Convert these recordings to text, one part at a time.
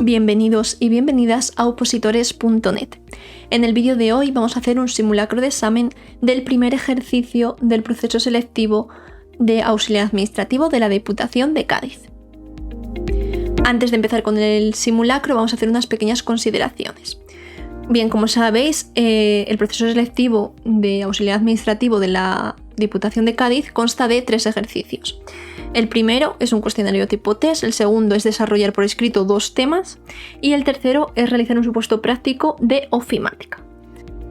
Bienvenidos y bienvenidas a opositores.net. En el vídeo de hoy vamos a hacer un simulacro de examen del primer ejercicio del proceso selectivo de auxiliar administrativo de la Diputación de Cádiz. Antes de empezar con el simulacro vamos a hacer unas pequeñas consideraciones. Bien, como sabéis, el proceso selectivo de auxiliar administrativo de la Diputación de Cádiz consta de 3 ejercicios. El primero es un cuestionario tipo test, el segundo es desarrollar por escrito 2 temas y el tercero es realizar un supuesto práctico de ofimática.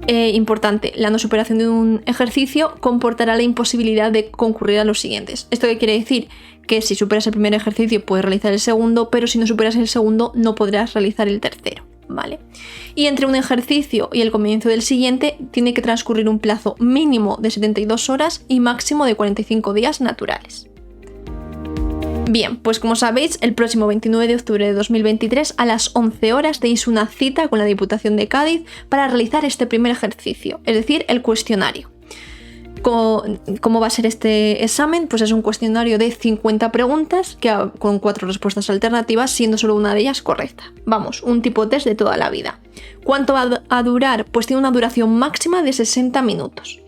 Importante, la no superación de un ejercicio comportará la imposibilidad de concurrir a los siguientes. ¿Esto qué quiere decir? Que si superas el primer ejercicio puedes realizar el segundo, pero si no superas el segundo no podrás realizar el tercero, ¿vale? Y entre un ejercicio y el comienzo del siguiente tiene que transcurrir un plazo mínimo de 72 horas y máximo de 45 días naturales. Bien, pues como sabéis, el próximo 29 de octubre de 2023 a las 11 horas tenéis una cita con la Diputación de Cádiz para realizar este primer ejercicio, es decir, el cuestionario. ¿Cómo va a ser este examen? Pues es un cuestionario de 50 preguntas con 4 respuestas alternativas, siendo solo una de ellas correcta. Vamos, un tipo test de toda la vida. ¿Cuánto va a durar? Pues tiene una duración máxima de 60 minutos.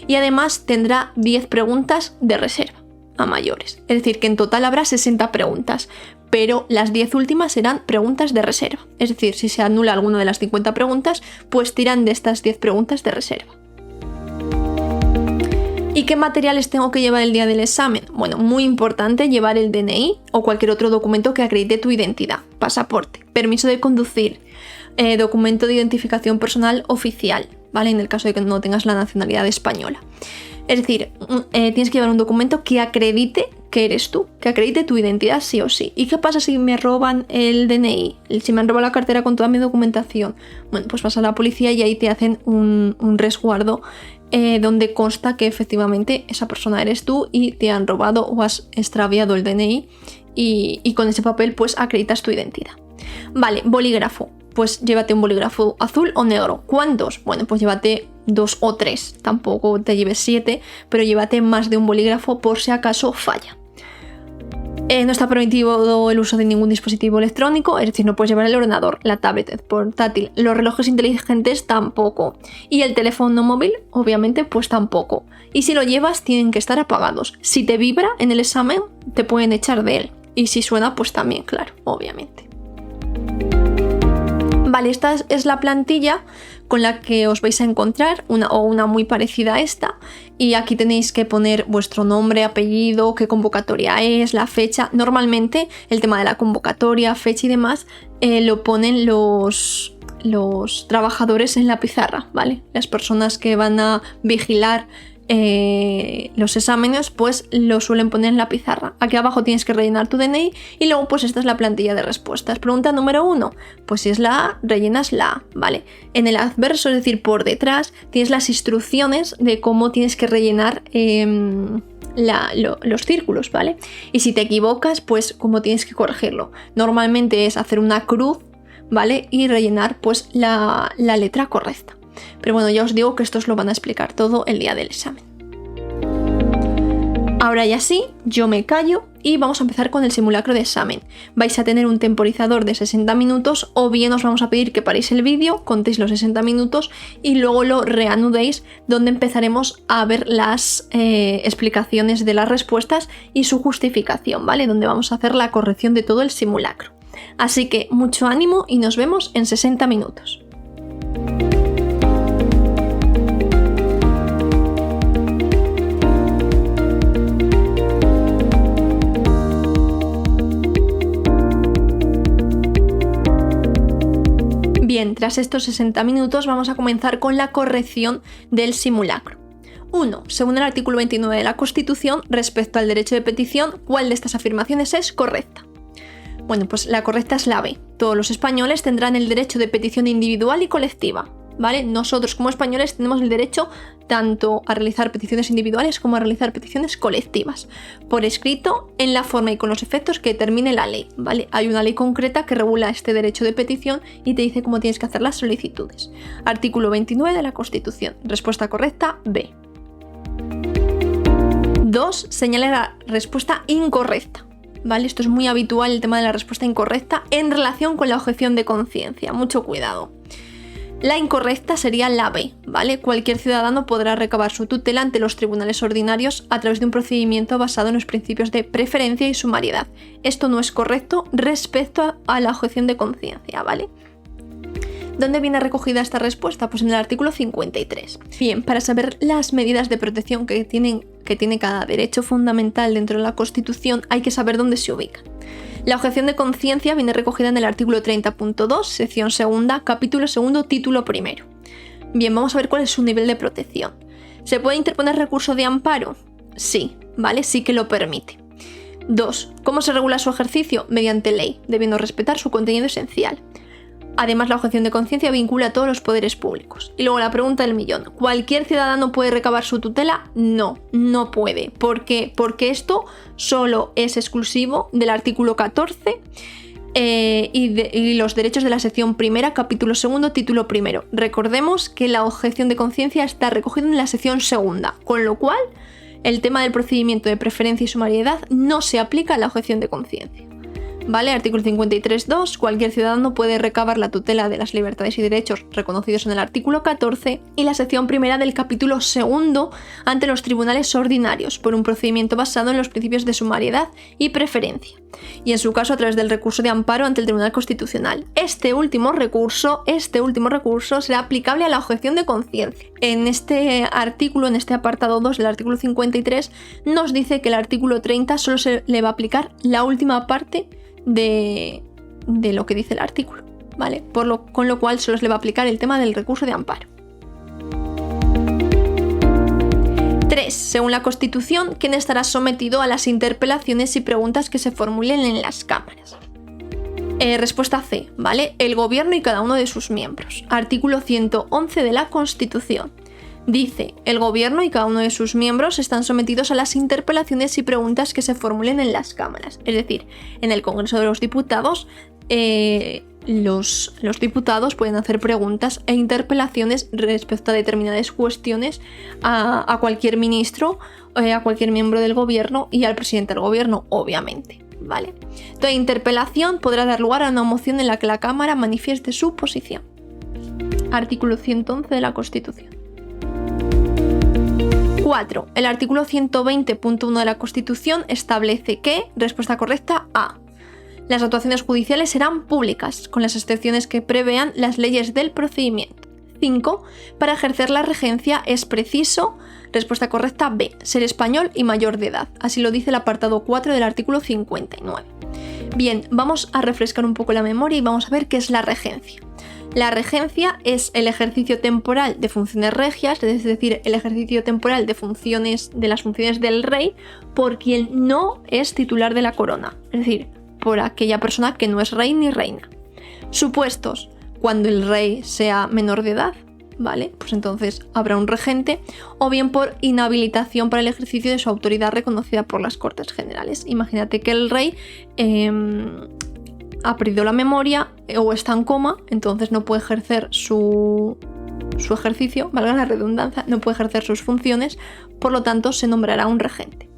Y además tendrá 10 preguntas de reserva a mayores. Es decir, que en total habrá 60 preguntas, pero las 10 últimas serán preguntas de reserva. Es decir, si se anula alguna de las 50 preguntas, pues tiran de estas 10 preguntas de reserva. ¿Y qué materiales tengo que llevar el día del examen? Bueno, muy importante llevar el DNI o cualquier otro documento que acredite tu identidad, pasaporte, permiso de conducir, documento de identificación personal oficial, ¿vale? En el caso de que no tengas la nacionalidad española. Es decir, tienes que llevar un documento que acredite que eres tú, que acredite tu identidad sí o sí. ¿Y qué pasa si me roban el DNI? Si me han robado la cartera con toda mi documentación. Bueno, pues vas a la policía y ahí te hacen un resguardo donde consta que efectivamente esa persona eres tú y te han robado o has extraviado el DNI y con ese papel pues acreditas tu identidad. Vale, bolígrafo. Pues llévate un bolígrafo azul o negro. ¿Cuántos? Bueno, pues llévate 2 o 3. Tampoco te lleves 7, pero llévate más de un bolígrafo por si acaso falla. No está permitido el uso de ningún dispositivo electrónico, es decir, no puedes llevar el ordenador, la tablet, el portátil, los relojes inteligentes tampoco. Y el teléfono móvil, obviamente, pues tampoco. Y si lo llevas, tienen que estar apagados. Si te vibra en el examen, te pueden echar de él. Y si suena, pues también, claro, obviamente. Vale, esta es la plantilla con la que os vais a encontrar, una muy parecida a esta, y aquí tenéis que poner vuestro nombre, apellido, qué convocatoria es, la fecha. Normalmente el tema de la convocatoria, fecha y demás lo ponen los trabajadores en la pizarra, ¿vale? Las personas que van a vigilar los exámenes pues lo suelen poner en la pizarra. Aquí abajo tienes que rellenar tu DNI y luego pues esta es la plantilla de respuestas. Pregunta número 1, pues si es la A, rellenas la A, ¿vale? En el adverso, es decir, por detrás, tienes las instrucciones de cómo tienes que rellenar los círculos, ¿vale? Y si te equivocas, pues cómo tienes que corregirlo. Normalmente es hacer una cruz, ¿vale? Y rellenar pues la letra correcta. Pero bueno, ya os digo que esto os lo van a explicar todo el día del examen. Ahora ya sí, yo me callo y vamos a empezar con el simulacro de examen. Vais a tener un temporizador de 60 minutos o bien os vamos a pedir que paréis el vídeo, contéis los 60 minutos y luego lo reanudéis, donde empezaremos a ver las explicaciones de las respuestas y su justificación, ¿vale? Donde vamos a hacer la corrección de todo el simulacro. Así que mucho ánimo y nos vemos en 60 minutos. Bien, tras estos 60 minutos vamos a comenzar con la corrección del simulacro. 1. Según el artículo 29 de la Constitución, respecto al derecho de petición, ¿cuál de estas afirmaciones es correcta? Bueno, pues la correcta es la B. Todos los españoles tendrán el derecho de petición individual y colectiva, ¿vale? Nosotros como españoles tenemos el derecho tanto a realizar peticiones individuales como a realizar peticiones colectivas, por escrito, en la forma y con los efectos que determine la ley, ¿vale? Hay una ley concreta que regula este derecho de petición y te dice cómo tienes que hacer las solicitudes. Artículo 29 de la Constitución. Respuesta correcta, B. 2. Señala la respuesta incorrecta. ¿vale? Esto es muy habitual, el tema de la respuesta incorrecta en relación con la objeción de conciencia. Mucho cuidado. La incorrecta sería la B, ¿vale? Cualquier ciudadano podrá recabar su tutela ante los tribunales ordinarios a través de un procedimiento basado en los principios de preferencia y sumariedad. Esto no es correcto respecto a la objeción de conciencia, ¿vale? ¿Dónde viene recogida esta respuesta? Pues en el artículo 53. Bien, para saber las medidas de protección que tiene cada derecho fundamental dentro de la Constitución, hay que saber dónde se ubica. La objeción de conciencia viene recogida en el artículo 30.2, sección segunda, capítulo segundo, título primero. Bien, vamos a ver cuál es su nivel de protección. ¿Se puede interponer recurso de amparo? Sí, ¿vale? Sí que lo permite. 2. ¿Cómo se regula su ejercicio? Mediante ley, debiendo respetar su contenido esencial. Además, la objeción de conciencia vincula a todos los poderes públicos. Y luego la pregunta del millón. ¿Cualquier ciudadano puede recabar su tutela? No, no puede. ¿Por qué? Porque esto solo es exclusivo del artículo 14 y los derechos de la sección primera, capítulo segundo, título primero. Recordemos que la objeción de conciencia está recogida en la sección segunda, con lo cual el tema del procedimiento de preferencia y sumariedad no se aplica a la objeción de conciencia. ¿Vale? Artículo 53.2. Cualquier ciudadano puede recabar la tutela de las libertades y derechos reconocidos en el artículo 14 y la sección primera del capítulo segundo ante los tribunales ordinarios por un procedimiento basado en los principios de sumariedad y preferencia. Y en su caso a través del recurso de amparo ante el Tribunal Constitucional. Este último recurso será aplicable a la objeción de conciencia. En este artículo, en este apartado 2 del artículo 53, nos dice que el artículo 30 solo se le va a aplicar la última parte de lo que dice el artículo, ¿vale? Con lo cual solo se le va a aplicar el tema del recurso de amparo. 3. Según la Constitución, ¿quién estará sometido a las interpelaciones y preguntas que se formulen en las cámaras? Respuesta C, ¿vale? El gobierno y cada uno de sus miembros. Artículo 111 de la Constitución. Dice, el gobierno y cada uno de sus miembros están sometidos a las interpelaciones y preguntas que se formulen en las cámaras. Es decir, en el Congreso de los Diputados, los diputados pueden hacer preguntas e interpelaciones respecto a determinadas cuestiones a cualquier ministro, a cualquier miembro del gobierno y al presidente del gobierno, obviamente, ¿vale? Toda interpelación podrá dar lugar a una moción en la que la Cámara manifieste su posición. Artículo 111 de la Constitución. 4. El artículo 120.1 de la Constitución establece que, respuesta correcta, A. Las actuaciones judiciales serán públicas, con las excepciones que prevean las leyes del procedimiento. 5. Para ejercer la regencia es preciso, respuesta correcta, B. Ser español y mayor de edad. Así lo dice el apartado 4 del artículo 59. Bien, vamos a refrescar un poco la memoria y vamos a ver qué es la regencia. La regencia es el ejercicio temporal de funciones regias, es decir, el ejercicio temporal de las funciones del rey por quien no es titular de la corona, es decir, por aquella persona que no es rey ni reina. Supuestos, cuando el rey sea menor de edad, ¿vale? Pues entonces habrá un regente, o bien por inhabilitación para el ejercicio de su autoridad reconocida por las Cortes Generales. Imagínate que el rey ha perdido la memoria o está en coma, entonces no puede ejercer su ejercicio, valga la redundancia, no puede ejercer sus funciones, por lo tanto se nombrará un regente.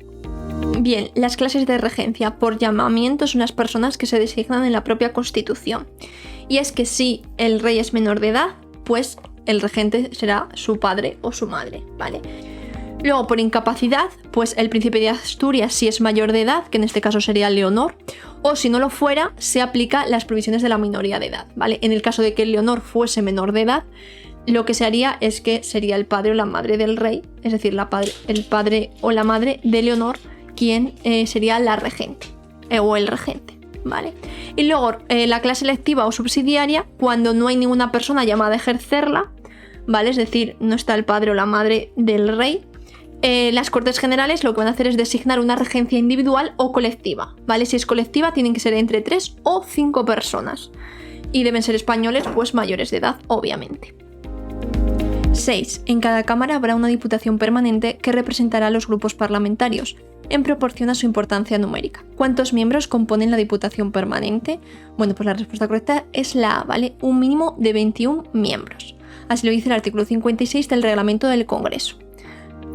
Bien, las clases de regencia por llamamiento son las personas que se designan en la propia Constitución. Y es que si el rey es menor de edad, pues el regente será su padre o su madre, ¿vale? Luego, por incapacidad, pues el príncipe de Asturias, si es mayor de edad, que en este caso sería Leonor, o si no lo fuera, se aplica las provisiones de la minoría de edad, ¿vale? En el caso de que Leonor fuese menor de edad, lo que se haría es que sería el padre o la madre del rey, es decir, el padre o la madre de Leonor, quien sería la regente, o el regente, ¿vale? Y luego, la clase electiva o subsidiaria, cuando no hay ninguna persona llamada a ejercerla, ¿vale? Es decir, no está el padre o la madre del rey. Las Cortes Generales lo que van a hacer es designar una regencia individual o colectiva, ¿vale? Si es colectiva tienen que ser entre 3 o 5 personas y deben ser españoles, pues mayores de edad, obviamente. 6. En cada cámara habrá una diputación permanente que representará a los grupos parlamentarios en proporción a su importancia numérica. ¿Cuántos miembros componen la diputación permanente? Bueno, pues la respuesta correcta es la A, ¿vale? Un mínimo de 21 miembros. Así lo dice el artículo 56 del reglamento del Congreso.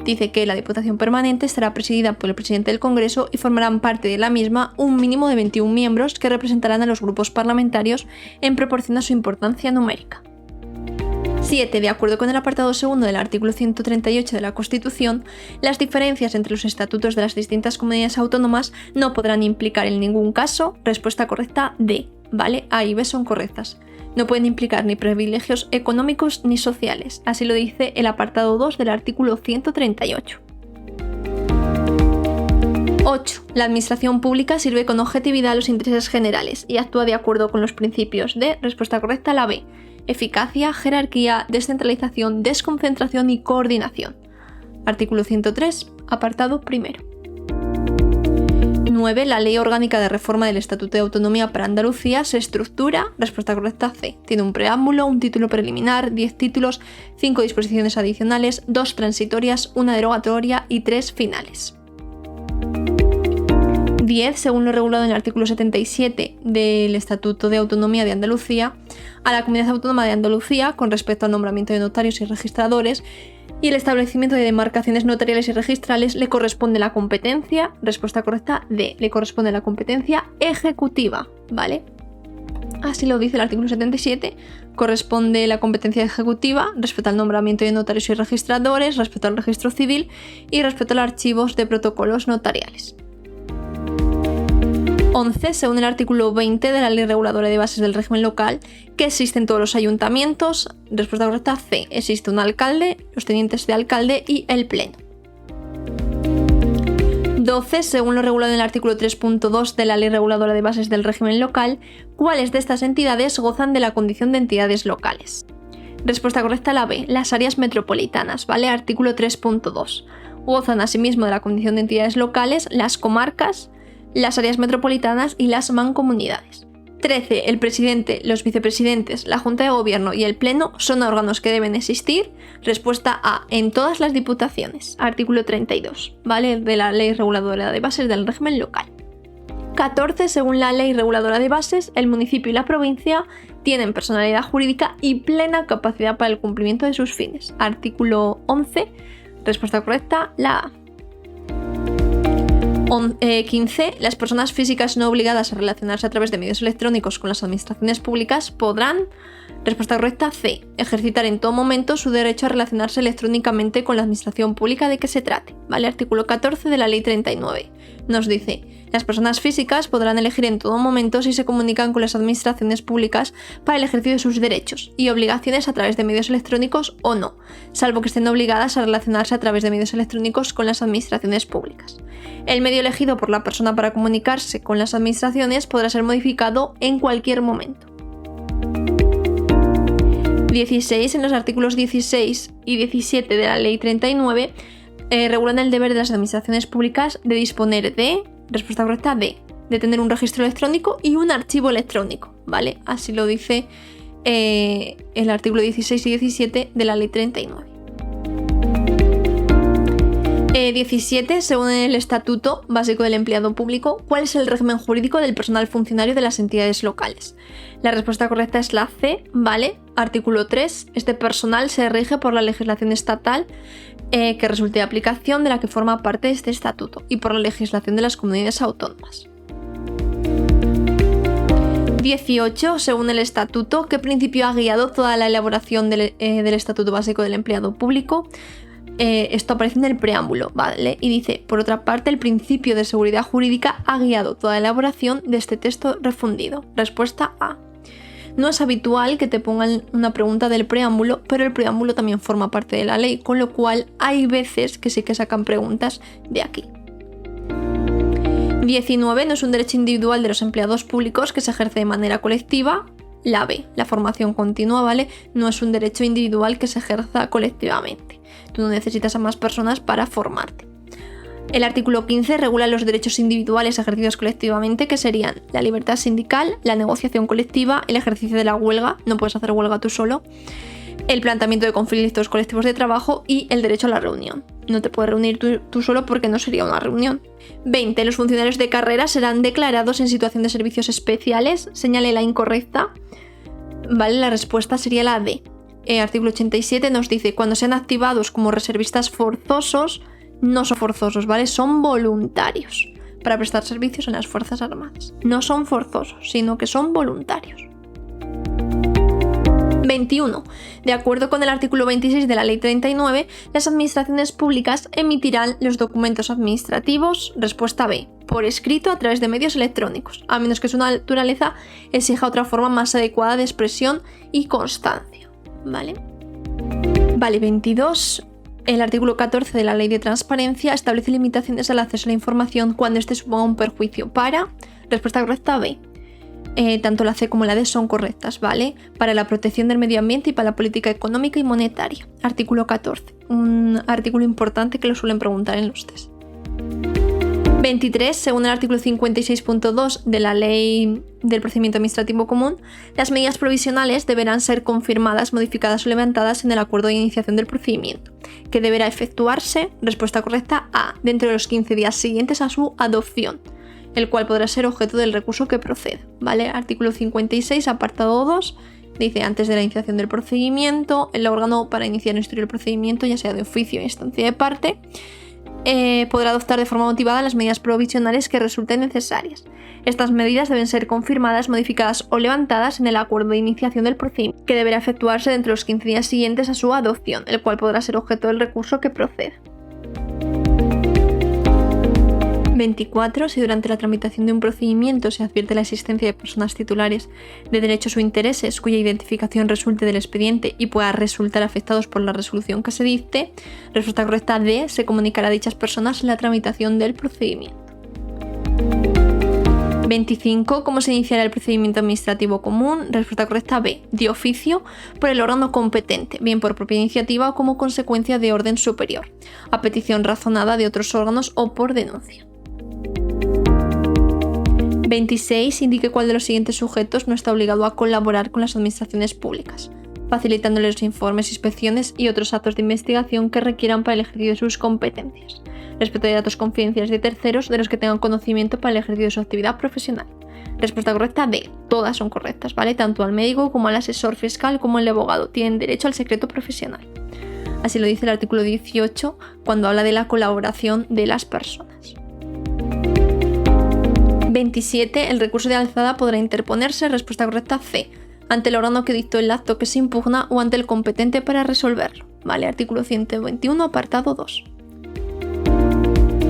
Dice que la Diputación Permanente estará presidida por el presidente del Congreso y formarán parte de la misma un mínimo de 21 miembros que representarán a los grupos parlamentarios en proporción a su importancia numérica. 7. De acuerdo con el apartado segundo del artículo 138 de la Constitución, las diferencias entre los estatutos de las distintas comunidades autónomas no podrán implicar en ningún caso, respuesta correcta D, ¿vale? A y B son correctas. No pueden implicar ni privilegios económicos ni sociales, así lo dice el apartado 2 del artículo 138. 8. La administración pública sirve con objetividad a los intereses generales y actúa de acuerdo con los principios de, respuesta correcta, la B, eficacia, jerarquía, descentralización, desconcentración y coordinación. Artículo 103, apartado primero. 9. La Ley Orgánica de Reforma del Estatuto de Autonomía para Andalucía se estructura, respuesta correcta C. Tiene un preámbulo, un título preliminar, 10 títulos, 5 disposiciones adicionales, 2 transitorias, 1 derogatoria y 3 finales. 10. Según lo regulado en el artículo 77 del Estatuto de Autonomía de Andalucía, a la Comunidad Autónoma de Andalucía, con respecto al nombramiento de notarios y registradores, y el establecimiento de demarcaciones notariales y registrales, le corresponde la competencia, respuesta correcta D, le corresponde la competencia ejecutiva, ¿vale? Así lo dice el artículo 77, corresponde la competencia ejecutiva respecto al nombramiento de notarios y registradores, respecto al registro civil y respecto a los archivos de protocolos notariales. 11. Según el artículo 20 de la Ley Reguladora de Bases del Régimen Local, que existen todos los ayuntamientos, respuesta correcta C, existe un alcalde, los tenientes de alcalde y el pleno. 12. Según lo regulado en el artículo 3.2 de la Ley Reguladora de Bases del Régimen Local, ¿cuáles de estas entidades gozan de la condición de entidades locales? Respuesta correcta la B, las áreas metropolitanas, ¿vale? Artículo 3.2. Gozan asimismo de la condición de entidades locales las comarcas, las áreas metropolitanas y las mancomunidades. 13. El presidente, los vicepresidentes, la Junta de Gobierno y el Pleno son órganos que deben existir. Respuesta A, en todas las diputaciones. Artículo 32, ¿vale? De la Ley Reguladora de Bases del Régimen Local. 14. Según la Ley Reguladora de Bases, el municipio y la provincia tienen personalidad jurídica y plena capacidad para el cumplimiento de sus fines. Artículo 11, respuesta correcta, la A. 15. Las personas físicas no obligadas a relacionarse a través de medios electrónicos con las administraciones públicas podrán, respuesta correcta C, ejercitar en todo momento su derecho a relacionarse electrónicamente con la administración pública de que se trate, ¿vale? Artículo 14 de la Ley 39. Nos dice, las personas físicas podrán elegir en todo momento si se comunican con las administraciones públicas para el ejercicio de sus derechos y obligaciones a través de medios electrónicos o no, salvo que estén obligadas a relacionarse a través de medios electrónicos con las administraciones públicas. El medio elegido por la persona para comunicarse con las administraciones podrá ser modificado en cualquier momento. 16. En los artículos 16 y 17 de la Ley 39 regulan el deber de las administraciones públicas de disponer de, respuesta correcta D, de tener un registro electrónico y un archivo electrónico, ¿vale? Así lo dice el artículo 16 y 17 de la Ley 39. 17. Según el Estatuto Básico del Empleado Público, ¿cuál es el régimen jurídico del personal funcionario de las entidades locales? La respuesta correcta es la C, ¿vale? Artículo 3. Este personal se rige por la legislación estatal que resulte de aplicación de la que forma parte de este estatuto y por la legislación de las comunidades autónomas. 18. Según el Estatuto, ¿qué principio ha guiado toda la elaboración del Estatuto Básico del Empleado Público? Esto aparece en el preámbulo, ¿vale? Y dice, por otra parte, el principio de seguridad jurídica ha guiado toda la elaboración de este texto refundido. Respuesta A. No es habitual que te pongan una pregunta del preámbulo, pero el preámbulo también forma parte de la ley, con lo cual hay veces que sí que sacan preguntas de aquí. 19. No es un derecho individual de los empleados públicos que se ejerce de manera colectiva. La B, la formación continua, ¿vale? No es un derecho individual que se ejerza colectivamente. Tú no necesitas a más personas para formarte. El artículo 15 regula los derechos individuales ejercidos colectivamente, que serían la libertad sindical, la negociación colectiva, el ejercicio de la huelga, no puedes hacer huelga tú solo, el planteamiento de conflictos colectivos de trabajo y el derecho a la reunión. No te puedes reunir tú solo porque no sería una reunión. 20. Los funcionarios de carrera serán declarados en situación de servicios especiales. Señale la incorrecta. Vale, la respuesta sería la D. artículo 87 nos dice, cuando sean activados como reservistas forzosos, no son forzosos, ¿vale? Son voluntarios para prestar servicios en las Fuerzas Armadas. No son forzosos, sino que son voluntarios. 21. De acuerdo con el artículo 26 de la Ley 39, las administraciones públicas emitirán los documentos administrativos, respuesta B, por escrito a través de medios electrónicos, a menos que su naturaleza exija otra forma más adecuada de expresión y constancia. ¿Vale? 22. El artículo 14 de la Ley de Transparencia establece limitaciones al acceso a la información cuando éste suponga un perjuicio para, respuesta correcta B. Tanto la C como la D son correctas, ¿vale? Para la protección del medio ambiente y para la política económica y monetaria. Artículo 14, un artículo importante que lo suelen preguntar en los test. 23. Según el artículo 56.2 de la Ley del Procedimiento Administrativo Común, las medidas provisionales deberán ser confirmadas, modificadas o levantadas en el acuerdo de iniciación del procedimiento, que deberá efectuarse, respuesta correcta A, dentro de los 15 días siguientes a su adopción, el cual podrá ser objeto del recurso que proceda, ¿vale? Artículo 56, apartado 2, dice antes de la iniciación del procedimiento, el órgano para iniciar o instruir el procedimiento, ya sea de oficio o instancia de parte, podrá adoptar de forma motivada las medidas provisionales que resulten necesarias. Estas medidas deben ser confirmadas, modificadas o levantadas en el acuerdo de iniciación del procedimiento, que deberá efectuarse dentro de los 15 días siguientes a su adopción, el cual podrá ser objeto del recurso que proceda. 24. Si durante la tramitación de un procedimiento se advierte la existencia de personas titulares de derechos o intereses cuya identificación resulte del expediente y pueda resultar afectados por la resolución que se dicte, respuesta correcta D, se comunicará a dichas personas la tramitación del procedimiento. 25. ¿Cómo se iniciará el procedimiento administrativo común? Respuesta correcta B, de oficio por el órgano competente, bien por propia iniciativa o como consecuencia de orden superior, a petición razonada de otros órganos o por denuncia. 26. Indique cuál de los siguientes sujetos no está obligado a colaborar con las administraciones públicas, facilitándoles los informes, inspecciones y otros actos de investigación que requieran para el ejercicio de sus competencias, respecto de datos confidenciales de terceros de los que tengan conocimiento para el ejercicio de su actividad profesional. Respuesta correcta D. Todas son correctas, ¿vale? Tanto al médico como al asesor fiscal como el abogado tienen derecho al secreto profesional. Así lo dice el artículo 18 cuando habla de la colaboración de las personas. 27. El recurso de alzada podrá interponerse, respuesta correcta C, ante el órgano que dictó el acto que se impugna o ante el competente para resolverlo, ¿vale? Artículo 121, apartado 2.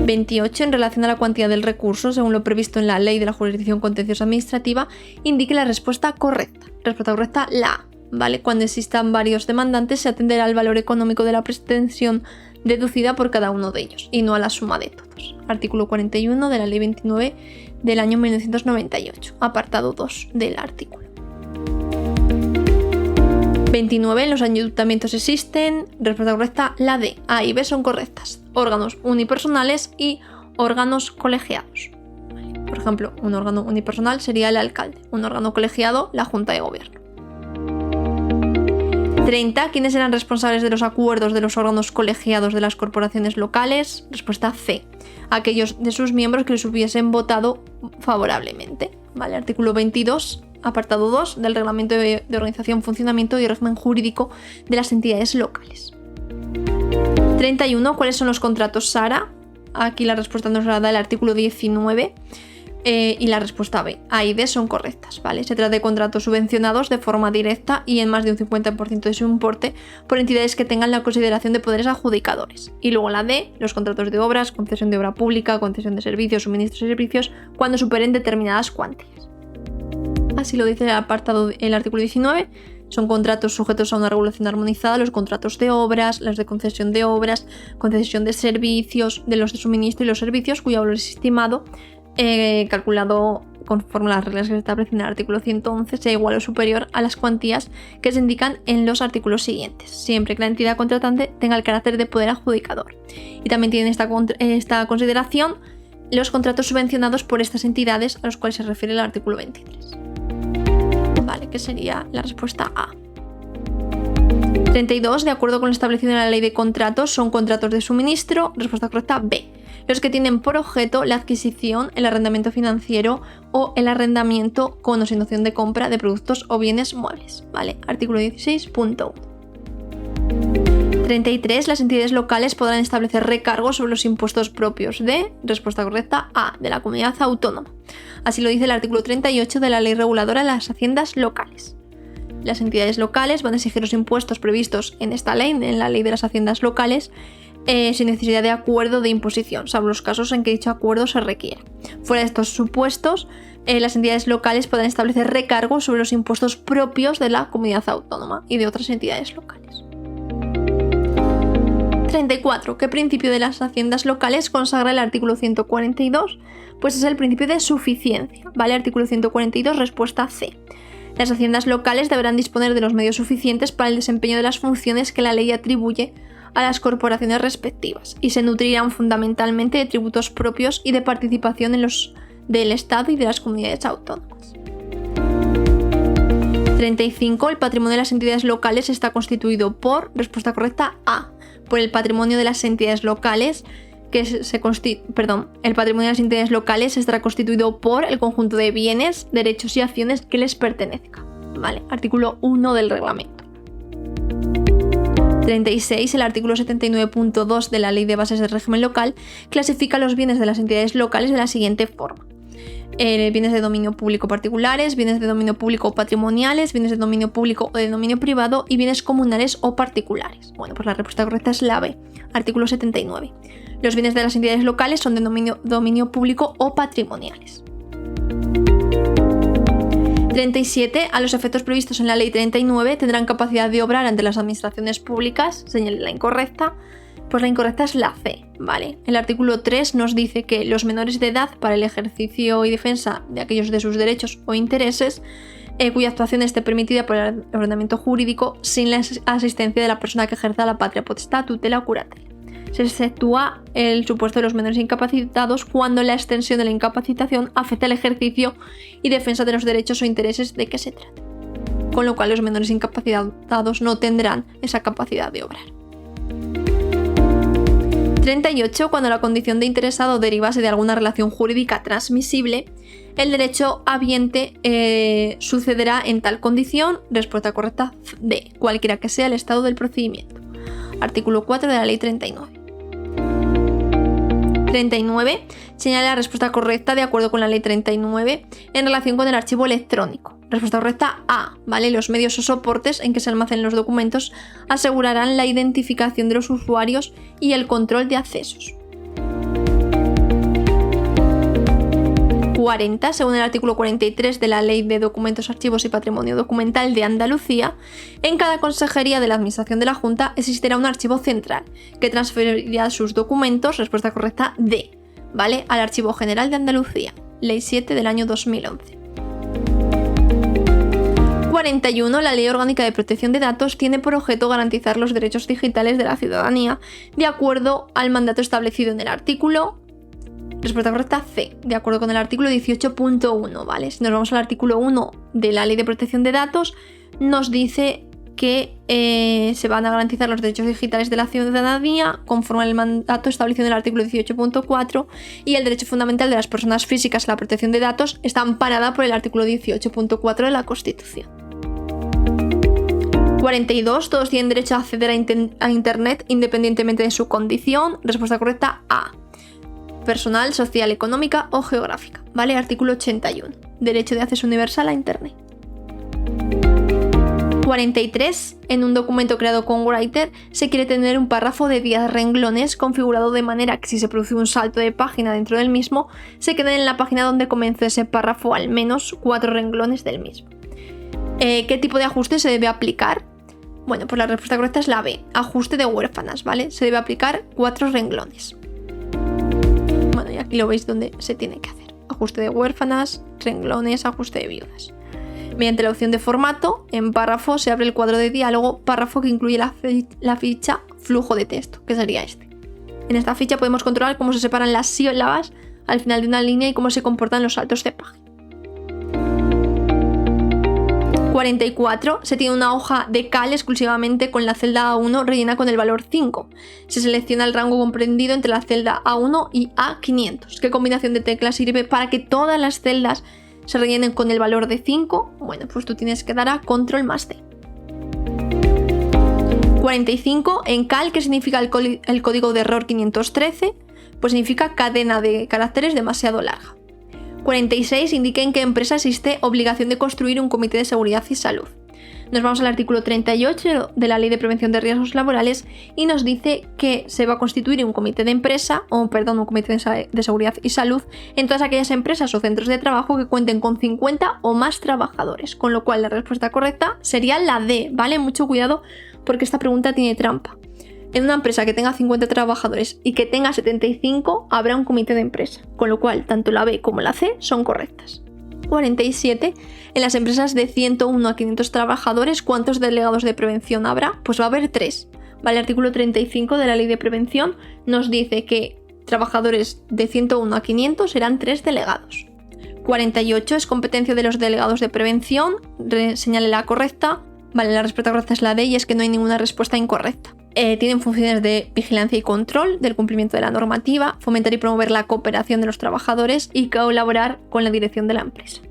28. En relación a la cuantía del recurso, según lo previsto en la Ley de la Jurisdicción Contenciosa Administrativa, indique la respuesta correcta. Respuesta correcta, la A, ¿vale? Cuando existan varios demandantes, se atenderá al valor económico de la pretensión deducida por cada uno de ellos, y no a la suma de todos. Artículo 41 de la Ley 29 del año 1998, apartado 2 del artículo. 29. En los ayuntamientos existen, respuesta correcta, la D. A y B son correctas. Órganos unipersonales y órganos colegiados. Por ejemplo, un órgano unipersonal sería el alcalde, un órgano colegiado, la Junta de Gobierno. 30. ¿Quiénes eran responsables de los acuerdos de los órganos colegiados de las corporaciones locales? Respuesta C. Aquellos de sus miembros que les hubiesen votado favorablemente. ¿Vale? Artículo 22, apartado 2 del Reglamento de Organización, Funcionamiento y Régimen Jurídico de las Entidades Locales. 31. ¿Cuáles son los contratos SARA? Aquí la respuesta nos la da el artículo 19. Y la respuesta B, A y D son correctas, ¿vale? Se trata de contratos subvencionados de forma directa y en más de un 50% de su importe por entidades que tengan la consideración de poderes adjudicadores. Y luego la D, los contratos de obras, concesión de obra pública, concesión de servicios, suministros de servicios, cuando superen determinadas cuantías. Así lo dice el artículo 19. Son contratos sujetos a una regulación armonizada, los contratos de obras, los de concesión de obras, concesión de servicios, de los de suministro y los servicios cuyo valor es estimado calculado conforme a las reglas que se establecen en el artículo 111, sea igual o superior a las cuantías que se indican en los artículos siguientes, siempre que la entidad contratante tenga el carácter de poder adjudicador. Y también tienen esta consideración los contratos subvencionados por estas entidades a los cuales se refiere el artículo 23. Vale, que sería la respuesta A. 32. De acuerdo con lo establecido en la Ley de Contratos, son contratos de suministro, respuesta correcta B, los que tienen por objeto la adquisición, el arrendamiento financiero o el arrendamiento con o sin opción de compra de productos o bienes muebles, ¿vale? Artículo 16.1. 33. Las entidades locales podrán establecer recargos sobre los impuestos propios de, respuesta correcta, A, de la comunidad autónoma. Así lo dice el artículo 38 de la Ley Reguladora de las Haciendas Locales. Las entidades locales van a exigir los impuestos previstos en esta ley, en la Ley de las Haciendas Locales, sin necesidad de acuerdo de imposición, salvo los casos en que dicho acuerdo se requiera. Fuera de estos supuestos, las entidades locales podrán establecer recargos sobre los impuestos propios de la comunidad autónoma y de otras entidades locales. 34. ¿Qué principio de las haciendas locales consagra el artículo 142? Pues es el principio de suficiencia, ¿vale? Artículo 142, respuesta C. Las haciendas locales deberán disponer de los medios suficientes para el desempeño de las funciones que la ley atribuye a las corporaciones respectivas y se nutrirán fundamentalmente de tributos propios y de participación en los del Estado y de las comunidades autónomas. 35. El patrimonio de las entidades locales está constituido por, respuesta correcta, A, por el patrimonio de las entidades locales el patrimonio de las entidades locales estará constituido por el conjunto de bienes, derechos y acciones que les pertenezcan, ¿vale? Artículo 1 del reglamento. 36. El artículo 79.2 de la Ley de Bases del Régimen Local clasifica los bienes de las entidades locales de la siguiente forma. Bienes de dominio público particulares, bienes de dominio público patrimoniales, bienes de dominio público o de dominio privado y bienes comunales o particulares. Bueno, pues la respuesta correcta es la B, artículo 79. Los bienes de las entidades locales son de dominio público o patrimoniales. 37. A los efectos previstos en la Ley 39 tendrán capacidad de obrar ante las administraciones públicas, señale la incorrecta. Pues la incorrecta es la C, ¿vale? El artículo 3 nos dice que los menores de edad para el ejercicio y defensa de aquellos de sus derechos o intereses cuya actuación esté permitida por el ordenamiento jurídico sin la asistencia de la persona que ejerza la patria potestad, tutela o curatela. Se exceptúa el supuesto de los menores incapacitados cuando la extensión de la incapacitación afecta el ejercicio y defensa de los derechos o intereses de que se trate. Con lo cual los menores incapacitados no tendrán esa capacidad de obrar. 38. Cuando la condición de interesado derivase de alguna relación jurídica transmisible, el derecho habiente sucederá en tal condición, respuesta correcta D, cualquiera que sea el estado del procedimiento. Artículo 4 de la Ley 39. 39. Señala la respuesta correcta de acuerdo con la Ley 39 en relación con el archivo electrónico. Respuesta correcta A, ¿vale? Los medios o soportes en que se almacenen los documentos asegurarán la identificación de los usuarios y el control de accesos. 40. Según el artículo 43 de la Ley de Documentos, Archivos y Patrimonio Documental de Andalucía, en cada consejería de la Administración de la Junta existirá un archivo central que transferirá sus documentos, respuesta correcta D, ¿vale? Al Archivo General de Andalucía, Ley 7 del año 2011. 41. La Ley Orgánica de Protección de Datos tiene por objeto garantizar los derechos digitales de la ciudadanía de acuerdo al mandato establecido en el artículo, respuesta correcta C, de acuerdo con el artículo 18.1, ¿vale? Si nos vamos al artículo 1 de la Ley de Protección de Datos, nos dice que se van a garantizar los derechos digitales de la ciudadanía conforme al mandato establecido en el artículo 18.4 y el derecho fundamental de las personas físicas a la protección de datos está amparada por el artículo 18.4 de la Constitución. 42. Todos tienen derecho a acceder a Internet independientemente de su condición. Respuesta correcta A. Personal, social, económica o geográfica. ¿Vale? Artículo 81. Derecho de acceso universal a Internet. 43. En un documento creado con Writer se quiere tener un párrafo de 10 renglones configurado de manera que si se produce un salto de página dentro del mismo, se queden en la página donde comenzó ese párrafo al menos 4 renglones del mismo. ¿Qué tipo de ajuste se debe aplicar? Bueno, pues la respuesta correcta es la B, ajuste de huérfanas, ¿vale? Se debe aplicar 4 renglones. Bueno, y aquí lo veis donde se tiene que hacer. Ajuste de huérfanas, renglones, ajuste de viudas. Mediante la opción de formato, en párrafo se abre el cuadro de diálogo, párrafo que incluye la ficha flujo de texto, que sería este. En esta ficha podemos controlar cómo se separan las sílabas al final de una línea y cómo se comportan los saltos de página. 44. Se tiene una hoja de cal exclusivamente con la celda A1 rellena con el valor 5. Se selecciona el rango comprendido entre la celda A1 y A500. ¿Qué combinación de teclas sirve para que todas las celdas se rellenen con el valor de 5? Bueno, pues tú tienes que dar a control más D. 45. En cal, ¿qué significa el código de error 513? Pues significa cadena de caracteres demasiado larga. 46. Indique en qué empresa existe obligación de construir un comité de seguridad y salud. Nos vamos al artículo 38 de la Ley de Prevención de Riesgos Laborales y nos dice que se va a constituir un comité de empresa, un comité de seguridad y salud en todas aquellas empresas o centros de trabajo que cuenten con 50 o más trabajadores, con lo cual la respuesta correcta sería la D, ¿vale? Mucho cuidado porque esta pregunta tiene trampa. En una empresa que tenga 50 trabajadores y que tenga 75, habrá un comité de empresa, con lo cual tanto la B como la C son correctas. 47. En las empresas de 101 a 500 trabajadores, ¿cuántos delegados de prevención habrá? Pues va a haber 3. ¿Vale? El artículo 35 de la Ley de Prevención nos dice que trabajadores de 101 a 500 serán 3 delegados. 48. Es competencia de los delegados de prevención. Señale la correcta. Vale, la respuesta correcta es la D y es que no hay ninguna respuesta incorrecta. Tienen funciones de vigilancia y control del cumplimiento de la normativa, fomentar y promover la cooperación de los trabajadores y colaborar con la dirección de la empresa.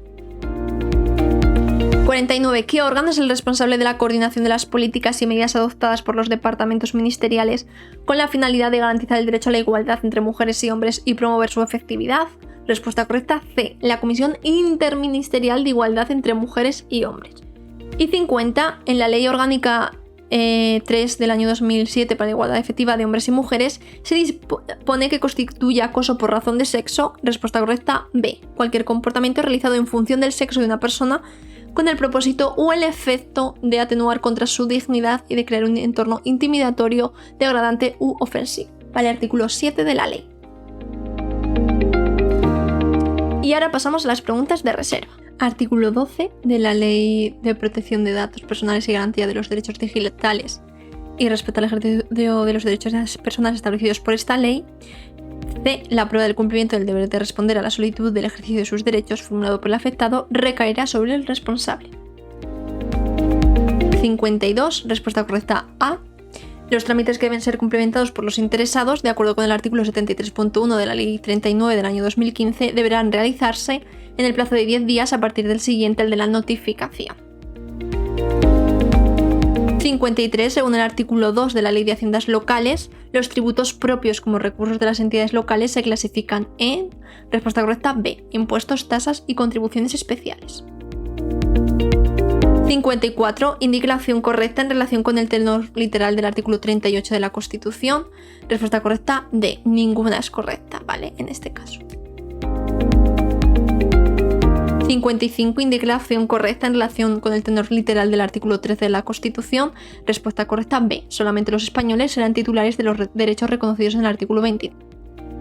49. ¿Qué órgano es el responsable de la coordinación de las políticas y medidas adoptadas por los departamentos ministeriales con la finalidad de garantizar el derecho a la igualdad entre mujeres y hombres y promover su efectividad? Respuesta correcta C. La Comisión Interministerial de Igualdad entre Mujeres y Hombres. Y 50. En la Ley Orgánica 3 del año 2007 para la igualdad efectiva de hombres y mujeres se dispone que constituye acoso por razón de sexo. Respuesta correcta B. Cualquier comportamiento realizado en función del sexo de una persona con el propósito o el efecto de atenuar contra su dignidad y de crear un entorno intimidatorio, degradante u ofensivo. Vale, artículo 7 de la ley. Y ahora pasamos a las preguntas de reserva. Artículo 12 de la Ley de Protección de Datos Personales y Garantía de los Derechos Digitales y respeto al ejercicio de los derechos de las personas establecidos por esta ley. C. La prueba del cumplimiento del deber de responder a la solicitud del ejercicio de sus derechos formulado por el afectado recaerá sobre el responsable. 52. Respuesta correcta A. Los trámites que deben ser complementados por los interesados, de acuerdo con el artículo 73.1 de la Ley 39 del año 2015, deberán realizarse en el plazo de 10 días a partir del siguiente al de la notificación. 53. Según el artículo 2 de la Ley de Haciendas Locales, los tributos propios como recursos de las entidades locales se clasifican en, respuesta correcta B, impuestos, tasas y contribuciones especiales. 54. Indique la opción correcta en relación con el tenor literal del artículo 38 de la Constitución. Respuesta correcta D, ninguna es correcta, ¿vale? En este caso. 55. Indique la opción correcta en relación con el tenor literal del artículo 13 de la Constitución. Respuesta correcta B. Solamente los españoles serán titulares de los derechos reconocidos en el artículo 20.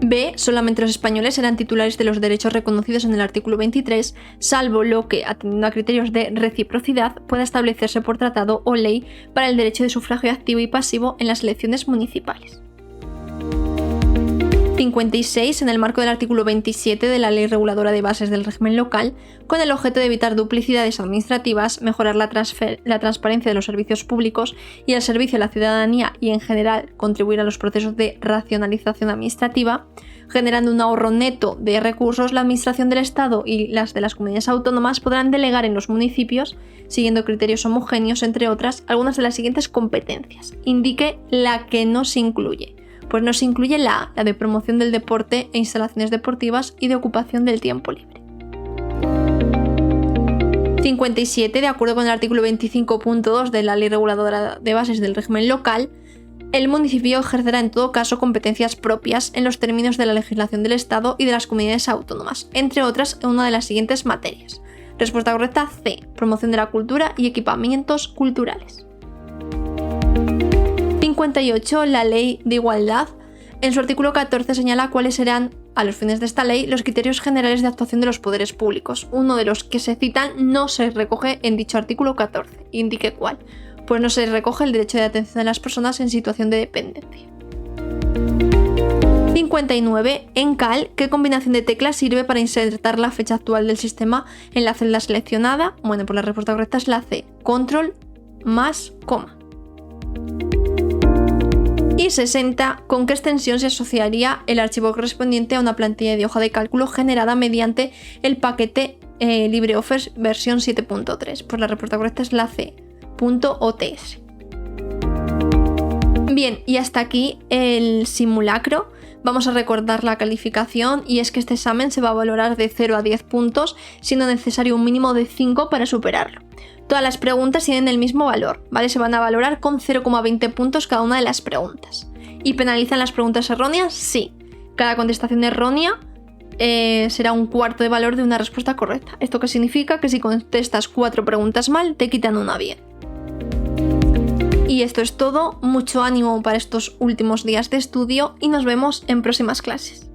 B. Solamente los españoles serán titulares de los derechos reconocidos en el artículo 23, salvo lo que, atendiendo a criterios de reciprocidad, pueda establecerse por tratado o ley para el derecho de sufragio activo y pasivo en las elecciones municipales. 56. En el marco del artículo 27 de la Ley Reguladora de Bases del Régimen Local, con el objeto de evitar duplicidades administrativas, mejorar la transparencia de los servicios públicos y el servicio a la ciudadanía y, en general, contribuir a los procesos de racionalización administrativa, generando un ahorro neto de recursos, la Administración del Estado y las de las comunidades autónomas podrán delegar en los municipios, siguiendo criterios homogéneos, entre otras, algunas de las siguientes competencias. Indique la que no se incluye. Pues no se incluye la de promoción del deporte e instalaciones deportivas y de ocupación del tiempo libre. 57. De acuerdo con el artículo 25.2 de la Ley Reguladora de Bases del Régimen Local, el municipio ejercerá en todo caso competencias propias en los términos de la legislación del Estado y de las comunidades autónomas, entre otras en una de las siguientes materias. Respuesta correcta C. Promoción de la cultura y equipamientos culturales. 58. La Ley de Igualdad, en su artículo 14, señala cuáles serán, a los fines de esta ley, los criterios generales de actuación de los poderes públicos. Uno de los que se citan no se recoge en dicho artículo 14. Indique cuál. Pues no se recoge el derecho de atención de las personas en situación de dependencia. 59. En cal, ¿qué combinación de teclas sirve para insertar la fecha actual del sistema en la celda seleccionada? Bueno, pues la respuesta correcta es la C. Control más coma. Y 60. ¿Con qué extensión se asociaría el archivo correspondiente a una plantilla de hoja de cálculo generada mediante el paquete LibreOffice versión 7.3? Pues la respuesta correcta es la C. .ots. Bien, y hasta aquí el simulacro. Vamos a recordar la calificación y es que este examen se va a valorar de 0 a 10 puntos, siendo necesario un mínimo de 5 para superarlo. Todas las preguntas tienen el mismo valor, ¿vale? Se van a valorar con 0,20 puntos cada una de las preguntas. ¿Y penalizan las preguntas erróneas? Sí. Cada contestación errónea será un cuarto de valor de una respuesta correcta. ¿Esto qué significa? Que si contestas 4 preguntas mal, te quitan una bien. Y esto es todo, mucho ánimo para estos últimos días de estudio y nos vemos en próximas clases.